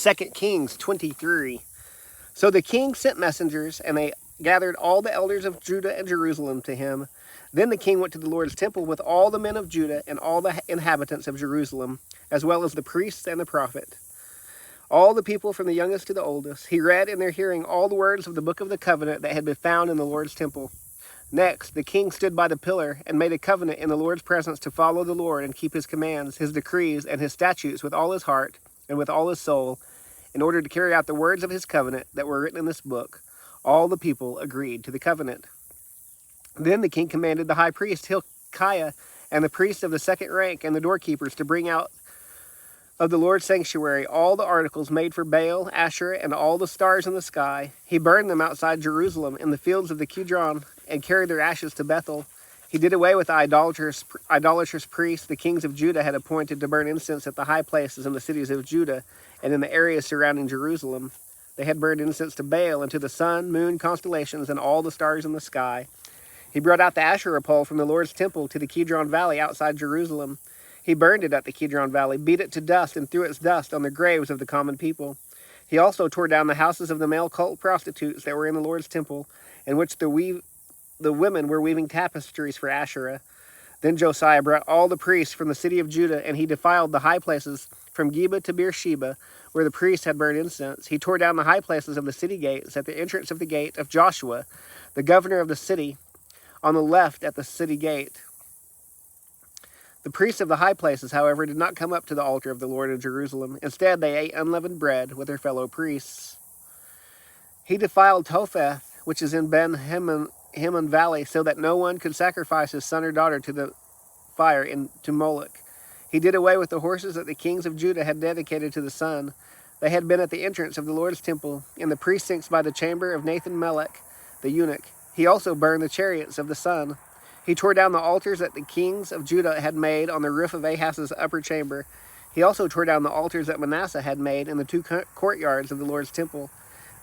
2 Kings 23. So the king sent messengers, and they gathered all the elders of Judah and Jerusalem to him. Then the king went to the Lord's temple with all the men of Judah and all the inhabitants of Jerusalem, as well as the priests and the prophet, all the people from the youngest to the oldest. He read in their hearing all the words of the book of the covenant that had been found in the Lord's temple. Next, the king stood by the pillar and made a covenant in the Lord's presence to follow the Lord and keep his commands, his decrees, and his statutes with all his heart and with all his soul, in order to carry out the words of his covenant that were written in this book. All the people agreed to the covenant. Then the king commanded the high priest Hilkiah and the priests of the second rank and the doorkeepers to bring out of the Lord's sanctuary all the articles made for Baal, Asherah, and all the stars in the sky. He burned them outside Jerusalem in the fields of the Kidron and carried their ashes to Bethel. He did away with the idolatrous priests the kings of Judah had appointed to burn incense at the high places in the cities of Judah and in the areas surrounding Jerusalem. They had burned incense to Baal and to the sun, moon, constellations, and all the stars in the sky. He brought out the Asherah pole from the Lord's temple to the Kidron Valley outside Jerusalem. He burned it at the Kidron Valley, beat it to dust, and threw its dust on the graves of the common people. He also tore down the houses of the male cult prostitutes that were in the Lord's temple, in which the women were weaving tapestries for Asherah. Then Josiah brought all the priests from the city of Judah, and he defiled the high places from Geba to Beersheba, where the priests had burned incense. He tore down the high places of the city gates at the entrance of the gate of Joshua, the governor of the city, on the left at the city gate. The priests of the high places, however, did not come up to the altar of the Lord in Jerusalem. Instead, they ate unleavened bread with their fellow priests. He defiled Topheth, which is in Ben Hinnom Valley, so that no one could sacrifice his son or daughter to the fire to Moloch. He did away with the horses that the kings of Judah had dedicated to the sun. They had been at the entrance of the Lord's temple, in the precincts by the chamber of Nathan-Melech, the eunuch. He also burned the chariots of the sun. He tore down the altars that the kings of Judah had made on the roof of Ahaz's upper chamber. He also tore down the altars that Manasseh had made in the two courtyards of the Lord's temple.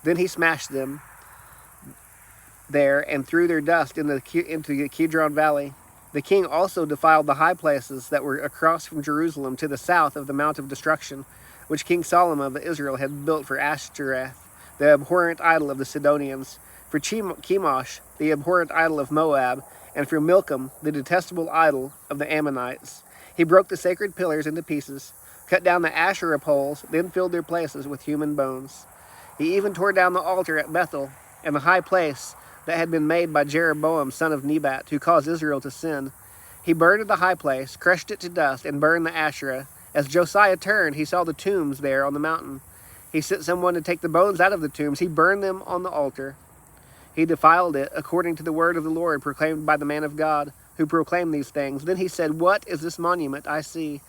Then he smashed them there and threw their dust into the Kidron Valley. The king also defiled the high places that were across from Jerusalem to the south of the Mount of Destruction, which King Solomon of Israel had built for Ashtoreth, the abhorrent idol of the Sidonians, for Chemosh, the abhorrent idol of Moab, and for Milcom, the detestable idol of the Ammonites. He broke the sacred pillars into pieces, cut down the Asherah poles, then filled their places with human bones. He even tore down the altar at Bethel and the high place that had been made by Jeroboam, son of Nebat, who caused Israel to sin. He burned the high place, crushed it to dust, and burned the Asherah. As Josiah turned, he saw the tombs there on the mountain. He sent someone to take the bones out of the tombs. He burned them on the altar. He defiled it according to the word of the Lord proclaimed by the man of God, who proclaimed these things. Then he said, "What is this monument I see?"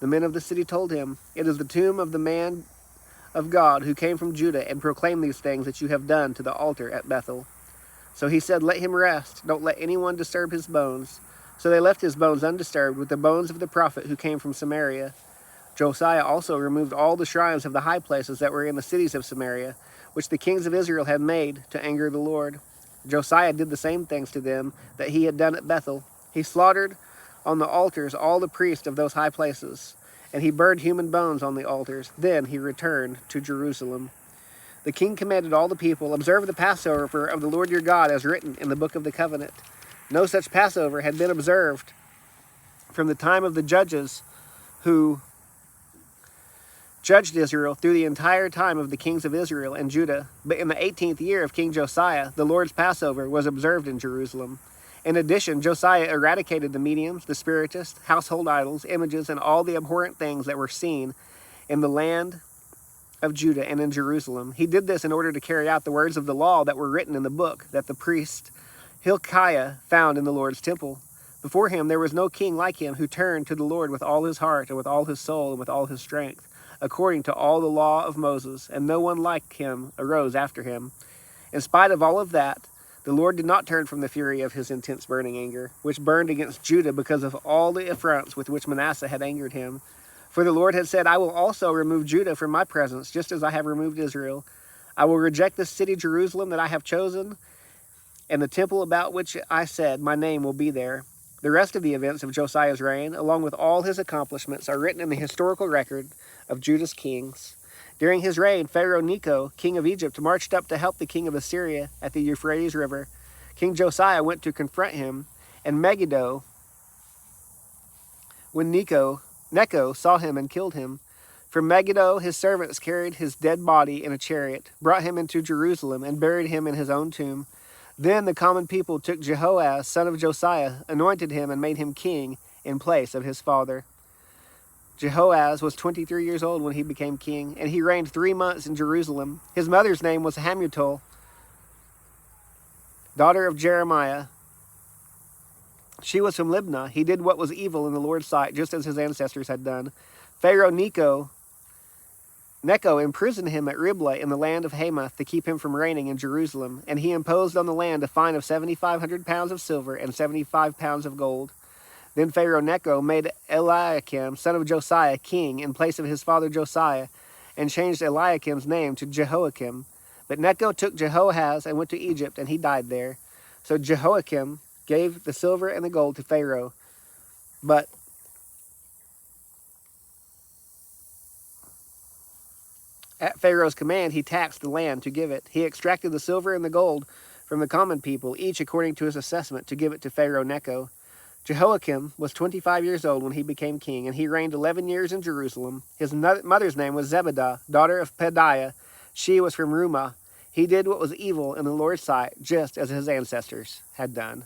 The men of the city told him, "It is the tomb of the man of God who came from Judah and proclaimed these things that you have done to the altar at Bethel." So he said, "Let him rest. Don't let anyone disturb his bones." So they left his bones undisturbed with the bones of the prophet who came from Samaria. Josiah also removed all the shrines of the high places that were in the cities of Samaria, which the kings of Israel had made to anger the Lord. Josiah did the same things to them that he had done at Bethel. He slaughtered on the altars all the priests of those high places, and he burned human bones on the altars. Then he returned to Jerusalem. The king commanded all the people, "Observe the Passover of the Lord your God as written in the book of the covenant." No such Passover had been observed from the time of the judges who judged Israel through the entire time of the kings of Israel and Judah. But in the 18th year of King Josiah, the Lord's Passover was observed in Jerusalem. In addition, Josiah eradicated the mediums, the spiritists, household idols, images, and all the abhorrent things that were seen in the land of Judah and in Jerusalem. He did this in order to carry out the words of the law that were written in the book that the priest Hilkiah found in the Lord's temple. Before him there was no king like him who turned to the Lord with all his heart and with all his soul and with all his strength, according to all the law of Moses, and no one like him arose after him. In spite of all of that, the Lord did not turn from the fury of his intense burning anger, which burned against Judah because of all the affronts with which Manasseh had angered him. For the Lord had said, "I will also remove Judah from my presence, just as I have removed Israel. I will reject this city, Jerusalem, that I have chosen, and the temple about which I said, my name will be there." The rest of the events of Josiah's reign, along with all his accomplishments, are written in the historical record of Judah's kings. During his reign, Pharaoh Necho, king of Egypt, marched up to help the king of Assyria at the Euphrates River. King Josiah went to confront him, and Megiddo, when Necho saw him and killed him. From Megiddo his servants carried his dead body in a chariot, brought him into Jerusalem, and buried him in his own tomb. Then the common people took Jehoahaz, son of Josiah, anointed him, and made him king in place of his father. Jehoahaz was 23 years old when he became king, and he reigned 3 months in Jerusalem. His mother's name was Hamutal, daughter of Jeremiah. She was from Libnah. He did what was evil in the Lord's sight, just as his ancestors had done. Pharaoh Necho imprisoned him at Riblah in the land of Hamath to keep him from reigning in Jerusalem, and he imposed on the land a fine of 7,500 pounds of silver and 75 pounds of gold. Then Pharaoh Necho made Eliakim, son of Josiah, king in place of his father Josiah, and changed Eliakim's name to Jehoiakim. But Necho took Jehoahaz and went to Egypt, and he died there. So Jehoiakim gave the silver and the gold to Pharaoh. But at Pharaoh's command, he taxed the land to give it. He extracted the silver and the gold from the common people, each according to his assessment, to give it to Pharaoh Necho. Jehoiakim was 25 years old when he became king, and he reigned 11 years in Jerusalem. His mother's name was Zebidah, daughter of Pedaiah. She was from Rumah. He did what was evil in the Lord's sight, just as his ancestors had done.